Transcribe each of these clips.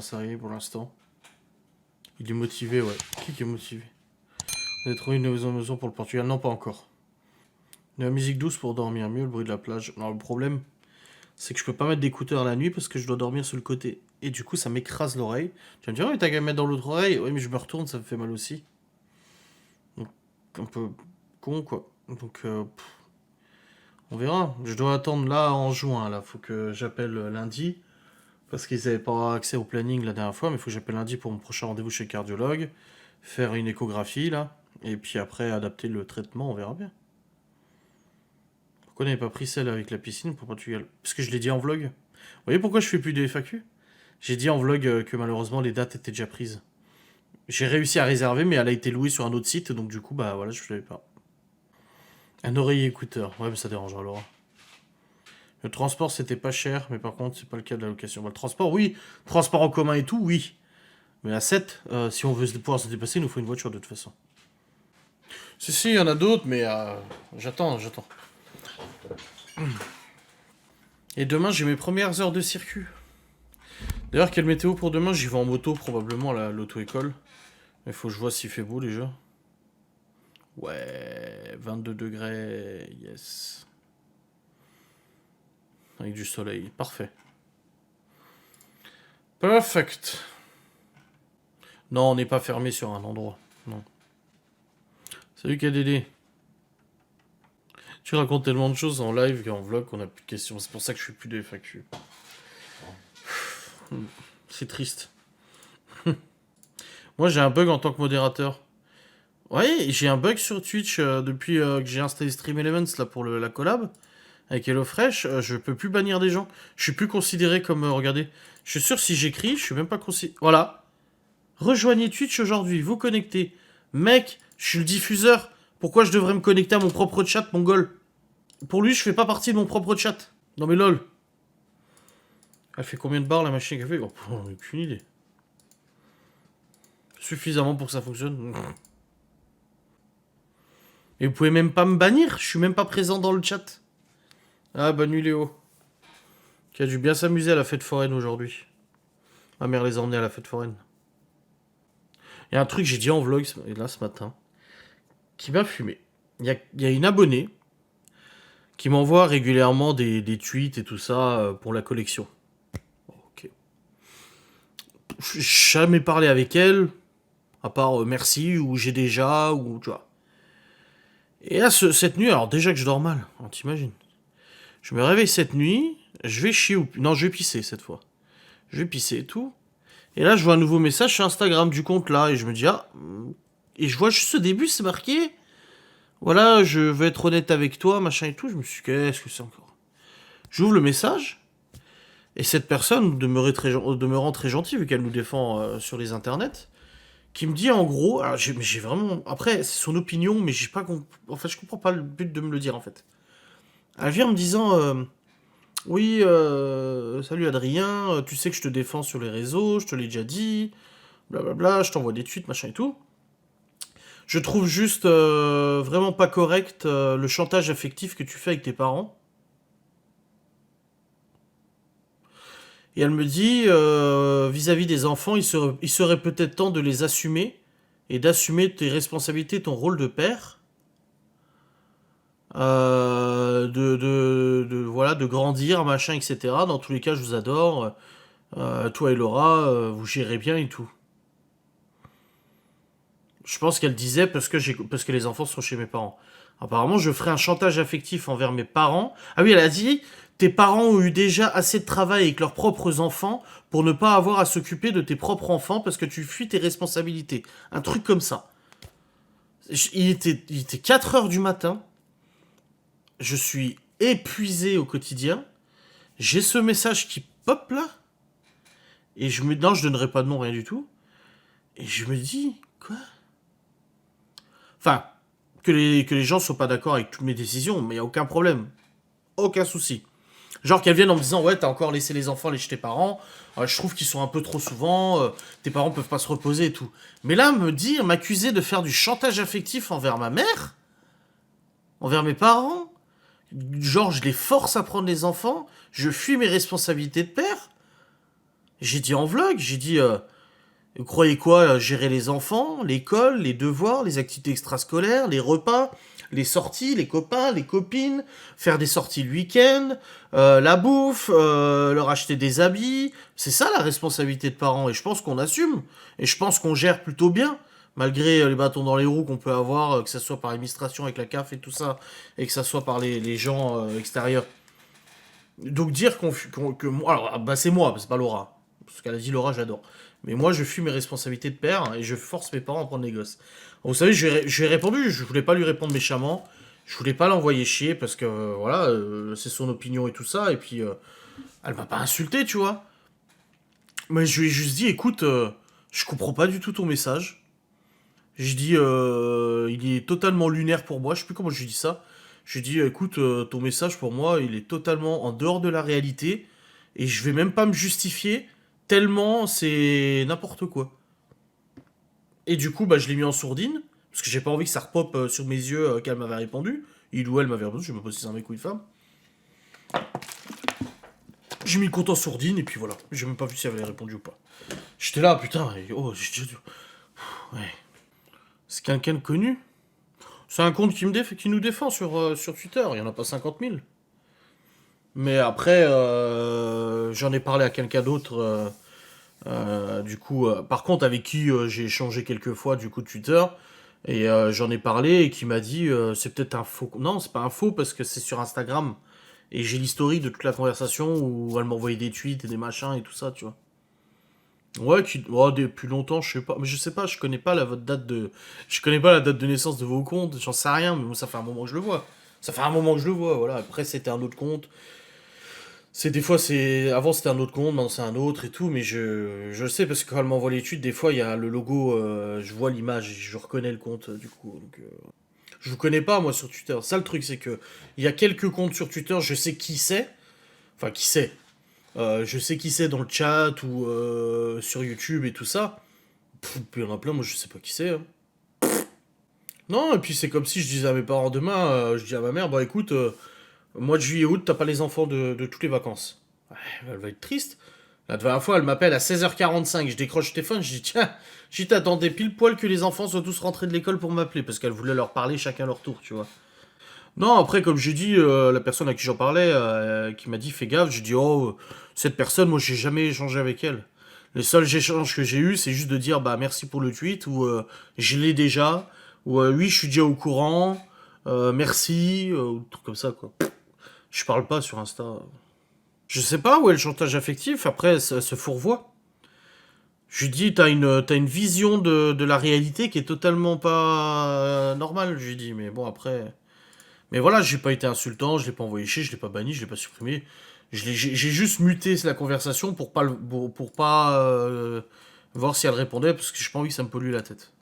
ça y est pour l'instant. Il est motivé, ouais. Qui est motivé? On a trouvé une nouvelle maison pour le Portugal? Non, pas encore. De la musique douce pour dormir, mieux le bruit de la plage. Alors le problème, c'est que je peux pas mettre d'écouteurs la nuit parce que je dois dormir sur le côté. Et du coup, ça m'écrase l'oreille. Tu vas me dire, mais t'as qu'à le mettre dans l'autre oreille. Oui, mais je me retourne, ça me fait mal aussi. Donc, un peu con, quoi. Donc, on verra. Je dois attendre là en juin, là. Faut que j'appelle lundi. Parce qu'ils n'avaient pas accès au planning la dernière fois, mais il faut que j'appelle lundi pour mon prochain rendez-vous chez le cardiologue. Faire une échographie, là. Et puis après, adapter le traitement, on verra bien. Pourquoi on n'avait pas pris celle avec la piscine pour Portugal? Parce que je l'ai dit en vlog. Vous voyez pourquoi je fais plus de FAQ? J'ai dit en vlog que malheureusement les dates étaient déjà prises. J'ai réussi à réserver, mais elle a été louée sur un autre site, donc du coup, bah voilà, je ne l'avais pas. Un oreiller écouteur. Ouais, mais ça dérangera Laura. Le transport, c'était pas cher, mais par contre, c'est pas le cas de la location. Bah, le transport, oui. Transport en commun et tout, oui. Mais à 7, si on veut pouvoir se déplacer, il nous faut une voiture de toute façon. Si, il y en a d'autres, mais j'attends. Et demain, j'ai mes premières heures de circuit. D'ailleurs, quelle météo pour demain? J'y vais en moto, probablement, à l'auto-école. Il faut que je vois s'il fait beau déjà. Ouais, 22 degrés, yes. Avec du soleil, parfait. Perfect. Non, on n'est pas fermé sur un endroit, non. Salut KDD. Tu racontes tellement de choses en live et en vlog qu'on a plus de questions. C'est pour ça que je fais plus de FAQ. C'est triste. Moi, j'ai un bug en tant que modérateur. Ouais, j'ai un bug sur Twitch depuis que j'ai installé Stream Elements là, pour la collab avec HelloFresh. Je peux plus bannir des gens. Je suis plus considéré comme... regardez, je suis sûr si j'écris, je suis même pas considéré... Voilà. Rejoignez Twitch aujourd'hui, vous connectez. Mec, je suis le diffuseur. Pourquoi je devrais me connecter à mon propre chat, mongol? Pour lui, je fais pas partie de mon propre chat. Non mais lol. Elle fait combien de barres la machine qu'elle fait? Oh, aucune idée. Suffisamment pour que ça fonctionne. Et vous pouvez même pas me bannir, je suis même pas présent dans le chat. Ah, bonne nuit Léo. Qui a dû bien s'amuser à la fête foraine aujourd'hui. Ma mère les a emmenés à la fête foraine. Il y a un truc que j'ai dit en vlog là ce matin qui m'a fumé. Il y a une abonnée qui m'envoie régulièrement des tweets et tout ça pour la collection. Ok. J'ai jamais parlé avec elle, à part merci ou j'ai déjà ou tu vois. Et là, cette nuit, alors déjà que je dors mal, hein, t'imagines. Je me réveille cette nuit, je vais chier ou... Non, je vais pisser cette fois. Je vais pisser et tout. Et là, je vois un nouveau message sur Instagram du compte là, et je me dis, ah... Et je vois juste ce début, c'est marqué... Voilà, je veux être honnête avec toi, machin et tout. Je me suis dit, qu'est-ce que c'est encore? J'ouvre le message, et cette personne, demeurant très gentille, vu qu'elle nous défend sur les internets, qui me dit en gros, alors j'ai vraiment... Après, c'est son opinion, mais j'ai pas... En fait, je comprends pas le but de me le dire, en fait. Elle vient en me disant... oui, salut Adrien, tu sais que je te défends sur les réseaux, je te l'ai déjà dit, blablabla, je t'envoie des tweets, machin et tout. Je trouve juste vraiment pas correct le chantage affectif que tu fais avec tes parents. Et elle me dit, vis-à-vis des enfants, il serait peut-être temps de les assumer et d'assumer tes responsabilités, ton rôle de père. Voilà, de grandir, machin, etc. Dans tous les cas, je vous adore. Toi et Laura, vous gérez bien et tout. Je pense qu'elle disait parce que les enfants sont chez mes parents. Apparemment, je ferai un chantage affectif envers mes parents. Ah oui, elle a dit, tes parents ont eu déjà assez de travail avec leurs propres enfants pour ne pas avoir à s'occuper de tes propres enfants parce que tu fuis tes responsabilités. Un truc comme ça. Il était 4 heures du matin. Je suis épuisé au quotidien. J'ai ce message qui pop là. Et non, je donnerai pas de nom, rien du tout. Et je me dis, quoi? Enfin, que les gens soient pas d'accord avec toutes mes décisions, mais y a aucun problème. Aucun souci. Genre qu'elles viennent en me disant, ouais, t'as encore laissé les enfants aller chez tes parents, je trouve qu'ils sont un peu trop souvent, tes parents peuvent pas se reposer et tout. Mais là, m'accuser de faire du chantage affectif envers ma mère, envers mes parents, genre je les force à prendre les enfants, je fuis mes responsabilités de père. J'ai dit en vlog, j'ai dit, vous croyez quoi, gérer les enfants, l'école, les devoirs, les activités extrascolaires, les repas, les sorties, les copains, les copines, faire des sorties le week-end, la bouffe, leur acheter des habits. C'est ça la responsabilité de parents et je pense qu'on assume. Et je pense qu'on gère plutôt bien. Malgré les bâtons dans les roues qu'on peut avoir, que ce soit par l'administration avec la CAF et tout ça, et que ce soit par les gens extérieurs. Donc dire que moi, alors bah c'est moi, c'est pas Laura, parce qu'elle a dit Laura, j'adore. Mais moi, je fuis mes responsabilités de père et je force mes parents à prendre les gosses. Vous savez, je lui ai répondu, je voulais pas lui répondre méchamment, je voulais pas l'envoyer chier parce que voilà, c'est son opinion et tout ça, et puis elle m'a pas insulté, tu vois. Mais je lui ai juste dit, écoute, je comprends pas du tout ton message. Je dis, il est totalement lunaire pour moi, je sais plus comment je lui dis ça. Je lui dis, écoute, ton message pour moi, il est totalement en dehors de la réalité, et je vais même pas me justifier, tellement c'est n'importe quoi. Et du coup, bah, je l'ai mis en sourdine, parce que j'ai pas envie que ça repop sur mes yeux qu'elle m'avait répondu. Il ou elle m'avait répondu, je sais même pas si c'est un mec ou une femme. J'ai mis le compte en sourdine, et puis voilà. J'ai même pas vu si elle avait répondu ou pas. J'étais là, putain, et oh, ouais. C'est quelqu'un de connu. C'est un compte qui nous défend sur Twitter, il y en a pas 50 000. Mais après, j'en ai parlé à quelqu'un d'autre, du coup, par contre, avec qui j'ai échangé quelques fois, du coup, de Twitter, et j'en ai parlé, et qui m'a dit, c'est peut-être un faux. Non, c'est pas un faux, parce que c'est sur Instagram, et j'ai l'historique de toute la conversation, où elle m'envoyait des tweets et des machins, et tout ça, tu vois. Ouais, depuis longtemps, je sais pas. Mais je sais pas, je connais pas votre date de. Je connais pas la date de naissance de vos comptes, j'en sais rien, mais moi, ça fait un moment que je le vois. Ça fait un moment que je le vois, voilà. Après, c'était un autre compte. C'est des fois, c'est. Avant, c'était un autre compte, maintenant, c'est un autre et tout, mais je sais parce que quand elle m'envoie l'étude, des fois, il y a le logo, je vois l'image, je reconnais le compte, du coup. Donc, je vous connais pas, moi, sur Twitter. Ça, le truc, c'est que. Il y a quelques comptes sur Twitter, je sais qui c'est. Enfin, qui c'est. Je sais qui c'est dans le chat ou sur YouTube et tout ça. Puis il y en a plein, moi je sais pas qui c'est, hein. Non, et puis c'est comme si je disais à mes parents demain, je dis à ma mère, bah écoute, mois de juillet août, t'as pas les enfants de toutes les vacances. Ouais, elle va être triste. La dernière fois, elle m'appelle à 16h45, je décroche le téléphone, je dis tiens, j'y t'attendais pile poil que les enfants soient tous rentrés de l'école pour m'appeler, parce qu'elle voulait leur parler chacun leur tour, tu vois. Non, après, comme j'ai dit, la personne à qui j'en parlais, qui m'a dit fais gaffe, j'ai dit oh, cette personne, moi j'ai jamais échangé avec elle. Les seuls échanges que j'ai eu, c'est juste de dire bah merci pour le tweet, ou je l'ai déjà, ou oui, je suis déjà au courant, merci, ou truc comme ça, quoi. Je parle pas sur Insta. Je sais pas où est le chantage affectif, après, ça se fourvoie. Je lui dis, t'as une vision de la réalité qui est totalement pas normale, je lui dis, mais bon, après. Mais voilà, j'ai pas été insultant, je l'ai pas envoyé chier, je l'ai pas banni, je l'ai pas supprimé. J'ai juste muté la conversation pour pas voir si elle répondait, parce que j'ai pas envie que ça me pollue la tête.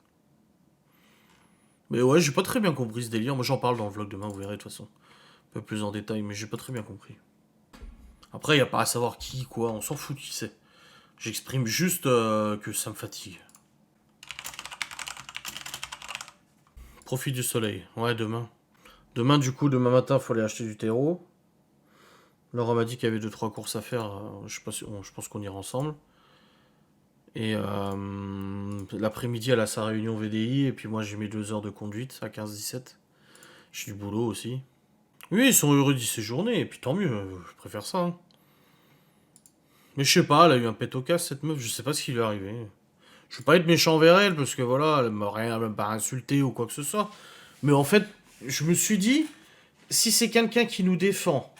Mais ouais, j'ai pas très bien compris ce délire. Moi, j'en parle dans le vlog demain, vous verrez de toute façon. Un peu plus en détail, mais j'ai pas très bien compris. Après, y a pas à savoir qui, quoi, on s'en fout qui c'est. J'exprime juste que ça me fatigue. Profit du soleil. Ouais, demain. Demain, du coup, demain matin, faut aller acheter du terreau. Laura m'a dit qu'il y avait deux trois courses à faire. Je, sais pas je pense qu'on ira ensemble. Et l'après-midi, elle a sa réunion VDI. Et puis moi, j'ai mes 2 heures de conduite à 15-17. J'ai du boulot aussi. Oui, ils sont heureux d'y séjourner. Et puis tant mieux, je préfère ça, hein. Mais je sais pas, elle a eu un pet au casse, cette meuf. Je sais pas ce qui lui est arrivé. Je veux pas être méchant envers elle, parce que voilà, elle m'a rien, même pas insulté ou quoi que ce soit. Mais en fait, je me suis dit, si c'est quelqu'un qui nous défend,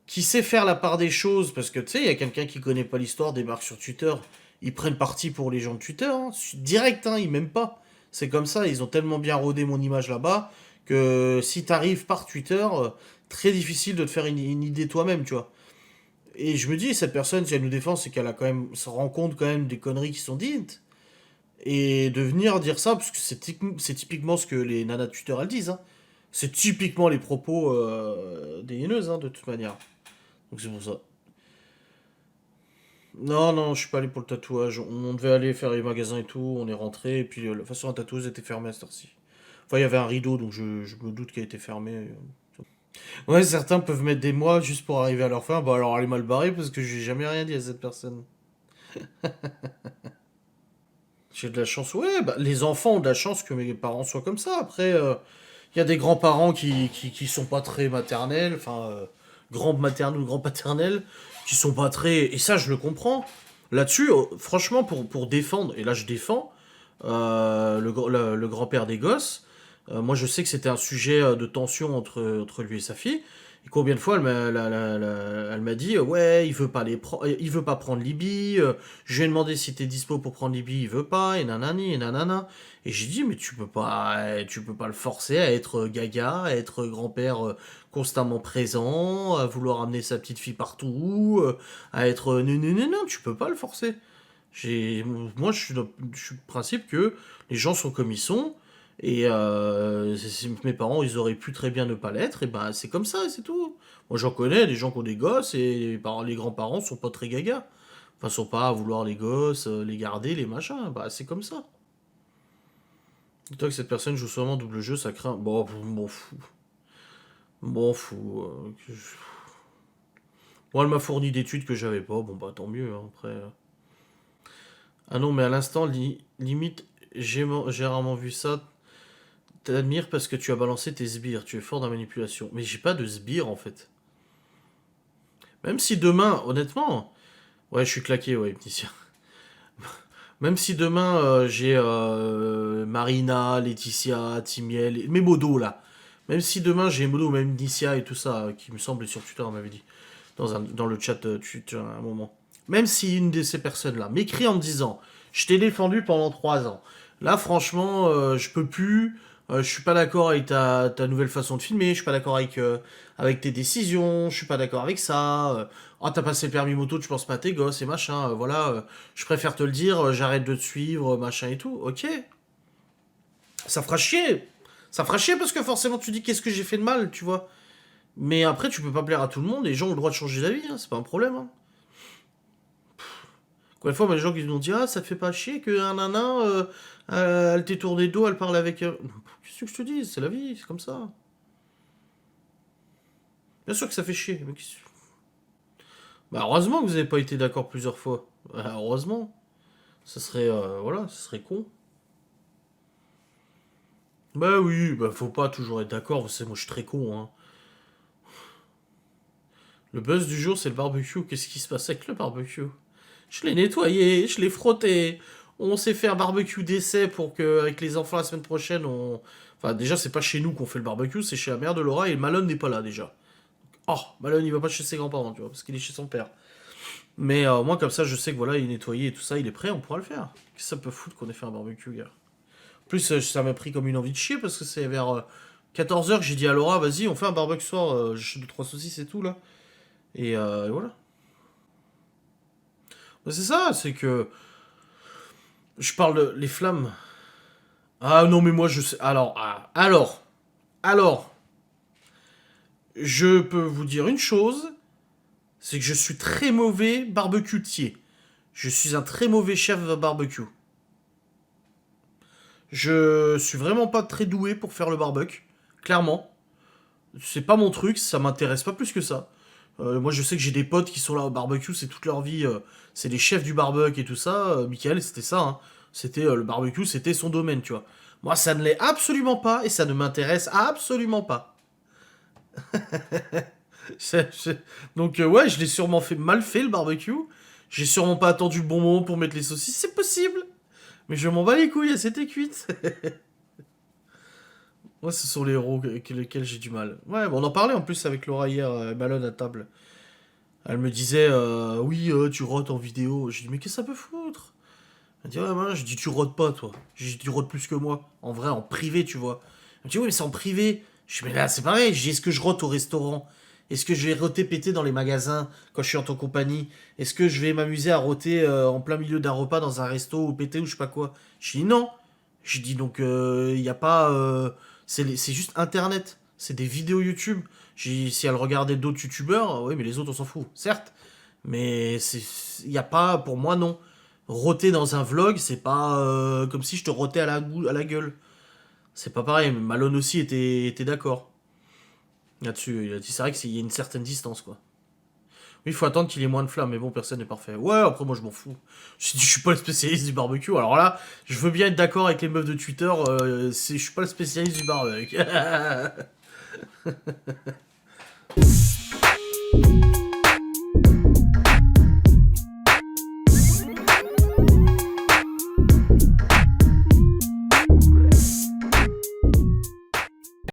qui sait faire la part des choses, parce que tu sais, il y a quelqu'un qui connaît pas l'histoire, débarque sur Twitter, ils prennent parti pour les gens de Twitter, hein, direct, hein, ils m'aiment pas. C'est comme ça, ils ont tellement bien rodé mon image là-bas, que si t'arrives par Twitter, très difficile de te faire une idée toi-même, tu vois. Et je me dis, cette personne, si elle nous défend, c'est qu'elle a quand même, se rend compte quand même des conneries qui sont dites. Et de venir dire ça, parce que c'est typiquement ce que les nanas de Twitter elles disent, hein. C'est typiquement les propos des haineuses, hein, de toute manière. Donc c'est pour ça. Non, non, je suis pas allé pour le tatouage. On devait aller faire les magasins et tout, on est rentré, et puis de toute façon la tatoueuse était fermée à cette heure-ci. Enfin, il y avait un rideau, donc je me doute qu'elle était fermée. Ouais, certains peuvent mettre des mois juste pour arriver à leur fin. Bah alors elle est mal barrée parce que j'ai jamais rien dit à cette personne. J'ai de la chance, ouais, bah, les enfants ont de la chance que mes parents soient comme ça. Après, il y a des grands-parents qui sont pas très maternels, enfin, grands maternels ou grands paternels, qui sont pas très... Et ça, je le comprends. Là-dessus, franchement, pour défendre, et là je défends, le grand-père des gosses, moi je sais que c'était un sujet de tension entre lui et sa fille, et combien de fois elle m'a dit, ouais, il veut pas prendre Libye, je lui ai demandé si t'es dispo pour prendre Libye, il veut pas, et nanani, et nanana. Et j'ai dit, mais tu peux pas le forcer à être gaga, à être grand-père constamment présent, à vouloir amener sa petite fille partout, à être non, non, non, non, tu peux pas le forcer. Moi, je suis du principe que les gens sont comme ils sont, et mes parents, ils auraient pu très bien ne pas l'être, et ben c'est comme ça, et c'est tout. Moi, j'en connais, des gens qui ont des gosses, et les grands-parents sont pas très gaga. Enfin, sont pas à vouloir les gosses, les garder, les machins, bah c'est comme ça. Dis-toi que cette personne joue seulement double jeu, ça craint. Bon, m'en fous. M'en fous. Moi, elle m'a fourni d'études que j'avais pas, bon bah tant mieux, hein, après. Ah non, mais à l'instant, limite, j'ai rarement vu ça. T'admires parce que tu as balancé tes sbires, tu es fort dans la manipulation. Mais j'ai pas de sbires en fait. Même si demain, honnêtement, ouais, je suis claqué, ouais, Laetitia. Même si demain j'ai Marina, Laetitia, Timiel, mes modos là. Même si demain j'ai modos, même Nicia et tout ça, qui me semble sur Twitter, on m'avait dit, dans le chat Twitter à un moment. Même si une de ces personnes-là m'écrit en me disant, je t'ai défendu pendant 3 ans. Là, franchement, je peux plus. Je suis pas d'accord avec ta nouvelle façon de filmer. Je suis pas d'accord avec tes décisions. Je suis pas d'accord avec ça. Oh, t'as passé le permis moto, tu penses pas à tes gosses et machin. Voilà, je préfère te le dire. J'arrête de te suivre, machin et tout. Ok. Ça fera chier. Ça fera chier parce que forcément tu dis qu'est-ce que j'ai fait de mal, tu vois. Mais après, tu peux pas plaire à tout le monde. Les gens ont le droit de changer d'avis. Hein, c'est pas un problème. Hein. Combien de fois, bah, les gens qui nous ont dit ah, ça te fait pas chier qu'un nanan, elle t'ait tourné le dos, elle parle avec. Qu'est-ce que je te dis? C'est la vie, c'est comme ça. Bien sûr que ça fait chier. Mais bah, heureusement que vous avez pas été d'accord plusieurs fois. Bah, heureusement. Ça serait. Voilà, ça serait con. Bah oui, bah faut pas toujours être d'accord. Vous savez, moi je suis très con. Hein. Le buzz du jour, c'est le barbecue. Qu'est-ce qui se passe avec le barbecue? Je l'ai nettoyé, je l'ai frotté. On s'est fait un barbecue d'essai pour que, avec les enfants la semaine prochaine, on. Enfin, déjà, c'est pas chez nous qu'on fait le barbecue, c'est chez la mère de Laura et Malone n'est pas là déjà. Oh, Malone, il va pas chez ses grands-parents, tu vois, parce qu'il est chez son père. Mais moi, comme ça, je sais que voilà, il est nettoyé et tout ça, il est prêt, on pourra le faire. Qu'est-ce que ça peut foutre qu'on ait fait un barbecue, gars? En plus, ça m'a pris comme une envie de chier parce que c'est vers 14 h que j'ai dit à Laura, vas-y, on fait un barbecue ce soir, j'ai 2-3 saucisses et tout là. Et voilà. Bah, c'est ça, c'est que. Je parle de les flammes. Ah non, mais moi je sais. Alors, je peux vous dire une chose, c'est que je suis très mauvais barbecutier. Je suis un très mauvais chef barbecue. Je suis vraiment pas très doué pour faire le barbecue, clairement. C'est pas mon truc, ça m'intéresse pas plus que ça. Moi je sais que j'ai des potes qui sont là au barbecue, c'est toute leur vie, c'est les chefs du barbecue et tout ça. Michael, c'était ça, hein. C'était le barbecue, c'était son domaine, tu vois. Moi ça ne l'est absolument pas et ça ne m'intéresse absolument pas. C'est- Donc ouais, je l'ai sûrement fait mal fait le barbecue. J'ai sûrement pas attendu le bon moment pour mettre les saucisses, c'est possible. Mais je m'en bats les couilles, c'était cuite. Moi, ce sont les héros avec lesquels j'ai du mal. Ouais, bon, on en parlait en plus avec Laura hier, Malone à table. Elle me disait, oui, tu rotes en vidéo. Je dis, mais qu'est-ce que ça peut foutre? Elle dit, ouais, ouais, je dis, tu rotes pas, toi. Je dis, tu rotes plus que moi. En vrai, en privé, tu vois. Elle me dit, oui, mais c'est en privé. Je dis, mais là, c'est pareil. Je dis, est-ce que je rote au restaurant? Est-ce que je vais roter péter dans les magasins quand je suis en ton compagnie? Est-ce que je vais m'amuser à roter en plein milieu d'un repas dans un resto ou péter ou je sais pas quoi? Je dis, non. Je dis, donc, il n'y a pas. C'est juste Internet. C'est des vidéos YouTube. J'ai dit, si elle regardait d'autres youtubeurs, oui, mais les autres, on s'en fout, certes. Mais il n'y a pas, pour moi, non. Roter dans un vlog, c'est pas comme si je te rotais à la gueule. C'est pas pareil. Malone aussi était d'accord là-dessus. Il a dit, c'est vrai qu'il y a une certaine distance, quoi. Oui, il faut attendre qu'il y ait moins de flammes, mais bon, personne n'est parfait. Ouais, après, moi, je m'en fous. Je suis pas le spécialiste du barbecue. Alors là, je veux bien être d'accord avec les meufs de Twitter, je suis pas le spécialiste du barbecue.